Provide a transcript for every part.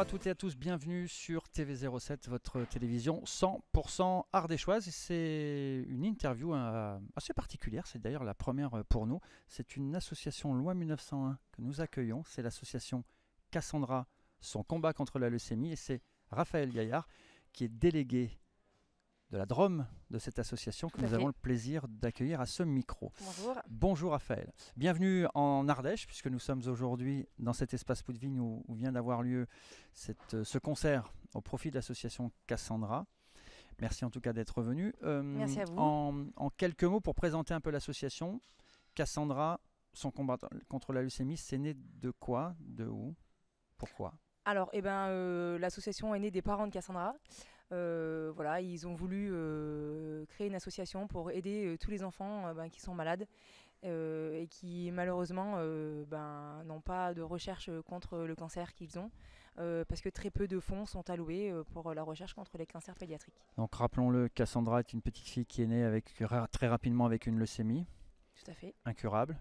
à toutes et à tous, bienvenue sur TV07, votre télévision 100% ardéchoise. C'est une interview assez particulière, c'est d'ailleurs la première pour nous. C'est une association Loi 1901 que nous accueillons, c'est l'association Cassandra, son combat contre la leucémie, et c'est Raphaël Gaillard qui est délégué de la Drôme de cette association que nous avons le plaisir d'accueillir à ce micro. Bonjour. Bonjour Raphaël. Bienvenue en Ardèche puisque nous sommes aujourd'hui dans cet espace Poudvigne où vient d'avoir lieu ce concert au profit de l'association Cassandra. Merci en tout cas d'être venu. Merci à vous. En quelques mots pour présenter un peu l'association, Cassandra, son combat contre la leucémie, c'est né de quoi? De où? Pourquoi? Alors, l'association est née des parents de Cassandra. Voilà, ils ont voulu créer une association pour aider tous les enfants qui sont malades et qui malheureusement n'ont pas de recherche contre le cancer qu'ils ont parce que très peu de fonds sont alloués pour la recherche contre les cancers pédiatriques. Donc rappelons-le, Cassandra est une petite fille qui est née très rapidement avec une leucémie. Tout à fait. Incurable,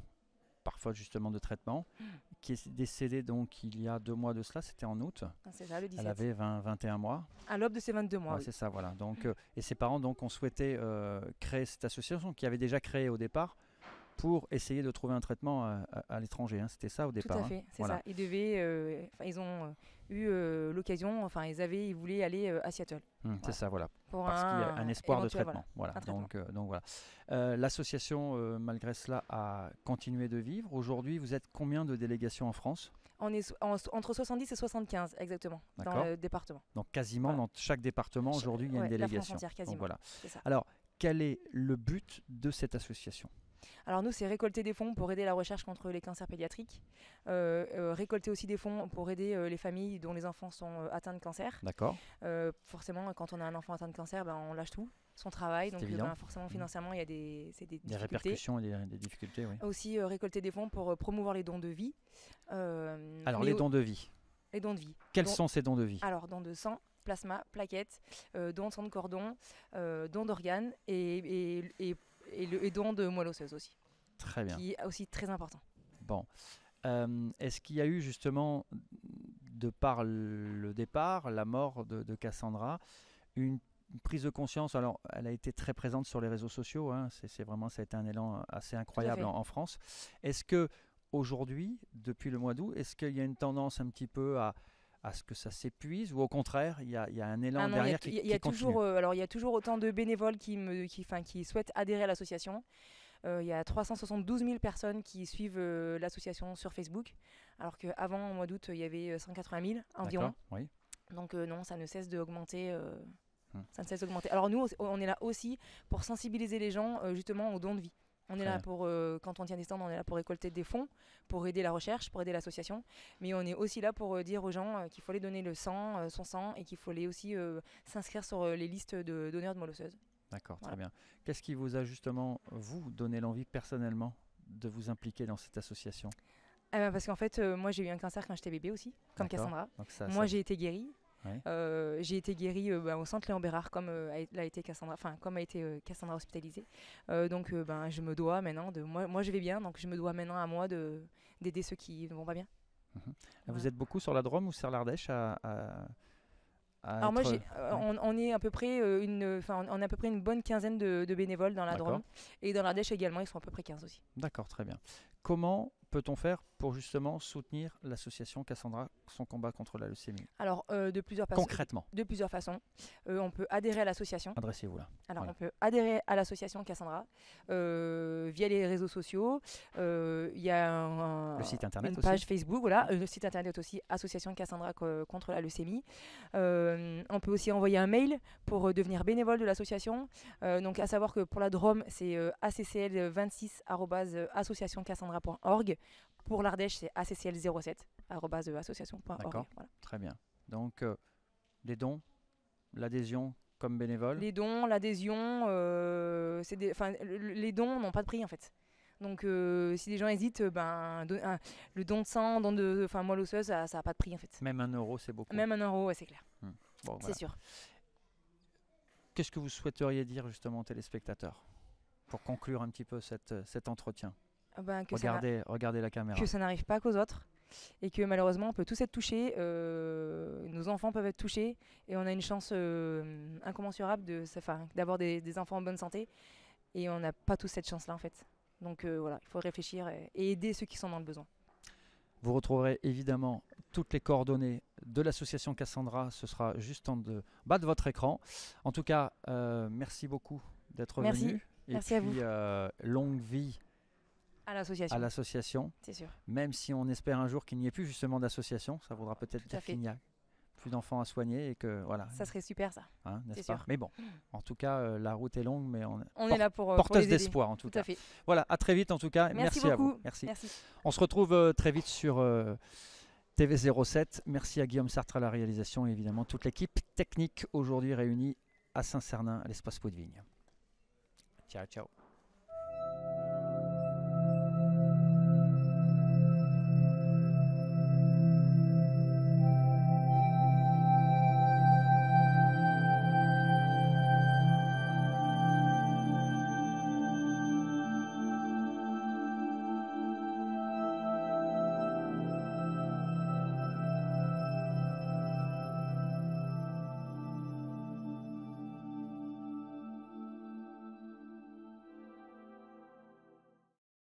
parfois justement de traitement, qui est décédée donc il y a 2 mois de cela, c'était en août. C'est ça, le 17. Elle avait 21 mois. À l'aube de ses 22 mois. Ouais, oui. C'est ça, voilà. Donc, et ses parents donc, ont souhaité créer cette association qui avait déjà créé au départ pour essayer de trouver un traitement à l'étranger. Hein. C'était ça au départ. Tout à fait, c'est voilà. ça. Ils devaient, ils ont eu l'occasion, ils voulaient aller à Seattle. C'est ça, voilà. Pour parce qu'il y a un espoir de traitement. Voilà. Donc voilà. L'association, malgré cela, a continué de vivre. Aujourd'hui, vous êtes combien de délégations en France? On est entre 70 et 75 exactement dans le département. Donc quasiment dans chaque département aujourd'hui, il y a une délégation. La France entière, quasiment. Donc, voilà. C'est ça. Alors, quel est le but de cette association? Alors nous, c'est récolter des fonds pour aider la recherche contre les cancers pédiatriques, récolter aussi des fonds pour aider les familles dont les enfants sont atteints de cancer. D'accord. Forcément, quand on a un enfant atteint de cancer, on lâche tout, son travail, donc forcément financièrement, il y a des répercussions et des difficultés. Oui. Aussi récolter des fonds pour promouvoir les dons de vie. Alors les dons de vie. Les dons de vie. Quels sont ces dons de vie? Alors dons de sang, plasma, plaquettes, dons de sang de cordon, dons d'organes et don de moelle osseuse aussi. Très bien. Qui est aussi très important. Bon. Est-ce qu'il y a eu justement, de par le départ, la mort de Cassandra, une prise de conscience? Alors, elle a été très présente sur les réseaux sociaux. Hein, ça a été un élan assez incroyable en France. Est-ce que aujourd'hui, depuis le mois d'août, est-ce qu'il y a une tendance un petit peu à ce que ça s'épuise, ou au contraire, il y a un élan derrière qui continue? Il y a toujours autant de bénévoles qui souhaitent adhérer à l'association. Il y a 372 000 personnes qui suivent l'association sur Facebook, alors qu'avant, au mois d'août, il y avait 180 000 environ. Oui. Donc non, ça ne cesse d'augmenter. Ça ne cesse d'augmenter. Alors nous, on est là aussi pour sensibiliser les gens justement aux dons de vie. On est là pour, quand on tient des stands, on est là pour récolter des fonds, pour aider la recherche, pour aider l'association. Mais on est aussi là pour dire aux gens qu'il faut aller donner son sang, et qu'il faut aller aussi s'inscrire sur les listes de donneurs de moelle osseuse. D'accord, très bien. Qu'est-ce qui vous a justement, vous, donné l'envie personnellement de vous impliquer dans cette association? Parce qu'en fait, moi j'ai eu un cancer quand j'étais bébé aussi, comme Cassandra. J'ai été guérie. Ouais. J'ai été guérie au centre Léon Bérard comme a été Cassandra Cassandra hospitalisée. Donc je me dois maintenant moi je vais bien, donc je me dois maintenant à moi d'aider ceux qui vont pas bien. Vous êtes beaucoup sur la Drôme ou sur l'Ardèche Alors on est à peu près une bonne quinzaine de bénévoles dans la Drôme, et dans l'Ardèche également ils sont à peu près 15 aussi. D'accord, très bien. Comment peut-on faire pour justement soutenir l'association Cassandra, son combat contre la leucémie? Alors, de plusieurs façons. Concrètement? De plusieurs façons. On peut adhérer à l'association. Adressez-vous là. Alors, on peut adhérer à l'association Cassandra via les réseaux sociaux. Il y a le site internet une page Facebook, voilà. Le site internet aussi, Association Cassandra contre la leucémie. On peut aussi envoyer un mail pour devenir bénévole de l'association. Donc, à savoir que pour la Drôme, c'est accl26@associationcassandra.org. Pour l'Ardèche, c'est accl07@association.org. D'accord, très bien. Donc, les dons, l'adhésion comme bénévole? Les dons, l'adhésion, les dons n'ont pas de prix en fait. Donc, si les gens hésitent, le don de sang, moelle osseuse, ça n'a pas de prix en fait. Même 1 euro, c'est beaucoup. Même 1 euro, ouais, c'est clair. Bon, c'est sûr. Qu'est-ce que vous souhaiteriez dire justement aux téléspectateurs pour conclure un petit peu cet entretien? regardez la caméra. Que ça n'arrive pas qu'aux autres. Et que malheureusement, on peut tous être touchés. Nos enfants peuvent être touchés. Et on a une chance incommensurable d'avoir des enfants en bonne santé. Et on n'a pas tous cette chance-là, en fait. Donc voilà, il faut réfléchir et aider ceux qui sont dans le besoin. Vous retrouverez évidemment toutes les coordonnées de l'association Cassandra. Ce sera juste en bas de votre écran. En tout cas, merci beaucoup d'être venu. Merci à vous. Longue vie à l'association. C'est sûr. Même si on espère un jour qu'il n'y ait plus justement d'association, ça voudra peut-être dire qu'il n'y a plus d'enfants à soigner et que voilà. Ça serait super ça. Hein, n'est-ce pas ? Mais bon, en tout cas, la route est longue, mais on est là pour porteuse d'espoir en tout cas. À fait. Voilà, à très vite en tout cas. Merci à vous. Merci. On se retrouve très vite sur TV07. Merci à Guillaume Sartre à la réalisation et évidemment toute l'équipe technique aujourd'hui réunie à Saint-Cernin, à l'espace Pot de Vigne. Ciao, ciao.